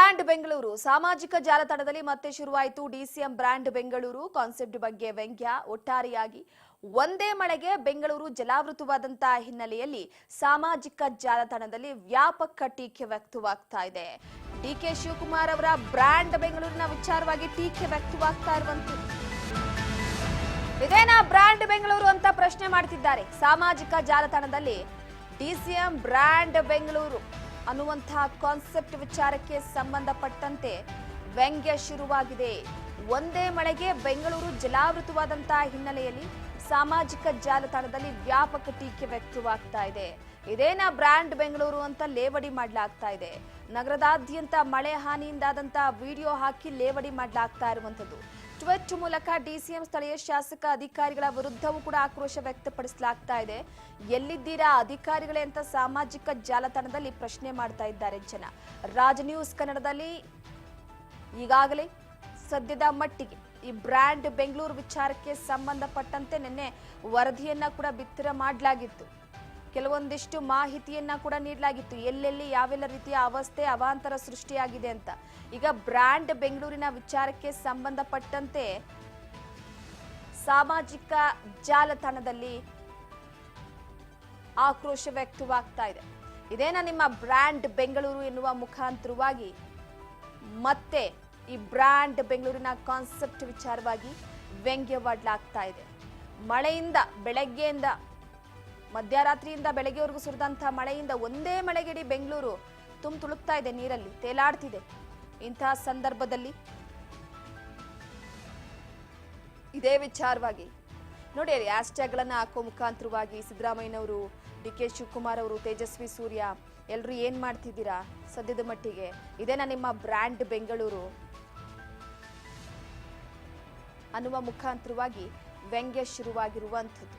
Brand Bengaluru ಸಾಮಾಜಿಕ ಜಾಲತಾಣದಲ್ಲಿ ಮತ್ತೆ ಶುರುವಾಯಿತು ಡಿಸಿಎಂ ಬ್ರಾಂಡ್ ಬೆಂಗಳೂರು ಕಾನ್ಸೆಪ್ಟ್ ಬಗ್ಗೆ ವ್ಯಂಗ್ಯ ಒಟ್ಟಾರೆಯಾಗಿ ಒಂದೇ ಮಳೆಗೆ ಬೆಂಗಳೂರು ಜಲಾವೃತವಾದಂತ ಹಿನ್ನೆಲೆಯಲ್ಲಿ ಸಾಮಾಜಿಕ ಜಾಲತಾಣದಲ್ಲಿ ವ್ಯಾಪಕ ಟೀಕೆ ವ್ಯಕ್ತವಾಗ್ತಾ ಇದೆ. ಡಿಕೆ ಶಿವಕುಮಾರ್ ಅವರ ಬ್ರಾಂಡ್ ಬೆಂಗಳೂರಿನ ವಿಚಾರವಾಗಿ ಟೀಕೆ ವ್ಯಕ್ತವಾಗ್ತಾ ಇರುವಂತದ್ದು. ಇದೇನಾ ಬ್ರಾಂಡ್ ಬೆಂಗಳೂರು ಅಂತ ಪ್ರಶ್ನೆ ಮಾಡ್ತಿದ್ದಾರೆ. ಸಾಮಾಜಿಕ ಜಾಲತಾಣದಲ್ಲಿ ಡಿಸಿಎಂ ಬ್ರಾಂಡ್ ಬೆಂಗಳೂರು ಅನ್ನುವಂತಹ ಕಾನ್ಸೆಪ್ಟ್ ವಿಚಾರಕ್ಕೆ ಸಂಬಂಧಪಟ್ಟಂತೆ ವ್ಯಂಗ್ಯ ಶುರುವಾಗಿದೆ. ಒಂದೇ ಮಳೆಗೆ ಬೆಂಗಳೂರು ಜಲಾವೃತವಾದಂತಹ ಹಿನ್ನೆಲೆಯಲ್ಲಿ ಸಾಮಾಜಿಕ ಜಾಲತಾಣದಲ್ಲಿ ವ್ಯಾಪಕ ಟೀಕೆ ವ್ಯಕ್ತವಾಗ್ತಾ ಇದೆ. ಇದೇನಾ ಬ್ರಾಂಡ್ ಬೆಂಗಳೂರು ಅಂತ ಲೇವಡಿ ಮಾಡಲಾಗ್ತಾ ಇದೆ. ನಗರದಾದ್ಯಂತ ಮಳೆ ಹಾನಿಯಿಂದಾದಂತಹ ವಿಡಿಯೋ ಹಾಕಿ ಲೇವಡಿ ಮಾಡಲಾಗ್ತಾ ಇರುವಂತದ್ದು. ಟ್ವೀಟ್ ಮೂಲಕ ಡಿಸಿಎಂ ಸ್ಥಳೀಯ ಶಾಸಕ ಅಧಿಕಾರಿಗಳ ವಿರುದ್ಧವೂ ಕೂಡ ಆಕ್ರೋಶ ವ್ಯಕ್ತಪಡಿಸಲಾಗ್ತಾ ಇದೆ. ಎಲ್ಲಿದ್ದೀರಾ ಅಧಿಕಾರಿಗಳೇ ಅಂತ ಸಾಮಾಜಿಕ ಜಾಲತಾಣದಲ್ಲಿ ಪ್ರಶ್ನೆ ಮಾಡ್ತಾ ಇದ್ದಾರೆ ಜನ. ರಾಜ್ ನ್ಯೂಸ್ ಕನ್ನಡದಲ್ಲಿ ಈಗಾಗಲೇ ಸದ್ಯದ ಮಟ್ಟಿಗೆ ಈ ಬ್ರಾಂಡ್ ಬೆಂಗಳೂರು ವಿಚಾರಕ್ಕೆ ಸಂಬಂಧಪಟ್ಟಂತೆ ನಿನ್ನೆ ವರದಿಯನ್ನ ಕೂಡ ಬಿತ್ತರ ಮಾಡಲಾಗಿತ್ತು. ಕೆಲವೊಂದಿಷ್ಟು ಮಾಹಿತಿಯನ್ನ ಕೂಡ ನೀಡಲಾಗಿತ್ತು, ಎಲ್ಲೆಲ್ಲಿ ಯಾವೆಲ್ಲ ರೀತಿಯ ಅವಸ್ಥೆ ಅವಾಂತರ ಸೃಷ್ಟಿಯಾಗಿದೆ ಅಂತ. ಈಗ ಬ್ರಾಂಡ್ ಬೆಂಗಳೂರಿನ ವಿಚಾರಕ್ಕೆ ಸಂಬಂಧಪಟ್ಟಂತೆ ಸಾಮಾಜಿಕ ಜಾಲತಾಣದಲ್ಲಿ ಆಕ್ರೋಶ ವ್ಯಕ್ತವಾಗ್ತಾ ಇದೆ. ಇದೇನಾ ನಿಮ್ಮ ಬ್ರಾಂಡ್ ಬೆಂಗಳೂರು ಎನ್ನುವ ಮುಖಾಂತರವಾಗಿ ಮತ್ತೆ ಈ ಬ್ರಾಂಡ್ ಬೆಂಗಳೂರಿನ ಕಾನ್ಸೆಪ್ಟ್ ವಿಚಾರವಾಗಿ ವ್ಯಂಗ್ಯವಾಡಲಾಗ್ತಾ ಇದೆ. ಮಳೆಯಿಂದ ಬೆಳಗ್ಗೆಯಿಂದ ಮಧ್ಯರಾತ್ರಿಯಿಂದ ಬೆಳಗ್ಗೆವರೆಗೂ ಸುರಿದಂತಹ ಮಳೆಯಿಂದ ಒಂದೇ ಮಳೆಗೆಡಿ ಬೆಂಗಳೂರು ತುಳುಕ್ತಾ ಇದೆ, ನೀರಲ್ಲಿ ತೇಲಾಡ್ತಿದೆ. ಇಂತಹ ಸಂದರ್ಭದಲ್ಲಿ ಇದೇ ವಿಚಾರವಾಗಿ ನೋಡಿ ಹ್ಯಾಶ್ಟ್ಯಾಗ್ಗಳನ್ನ ಹಾಕೋ ಮುಖಾಂತರವಾಗಿ ಸಿದ್ದರಾಮಯ್ಯನವರು, ಡಿಕೆ ಶಿವಕುಮಾರ್ ಅವರು, ತೇಜಸ್ವಿ ಸೂರ್ಯ ಎಲ್ಲರೂ ಏನ್ ಮಾಡ್ತಿದ್ದೀರಾ ಸದ್ಯದ ಮಟ್ಟಿಗೆ, ಇದೇನಾ ನಿಮ್ಮ ಬ್ರಾಂಡ್ ಬೆಂಗಳೂರು ಅನ್ನುವ ಮುಖಾಂತರವಾಗಿ ವ್ಯಂಗ್ಯ ಶುರುವಾಗಿರುವಂಥದ್ದು.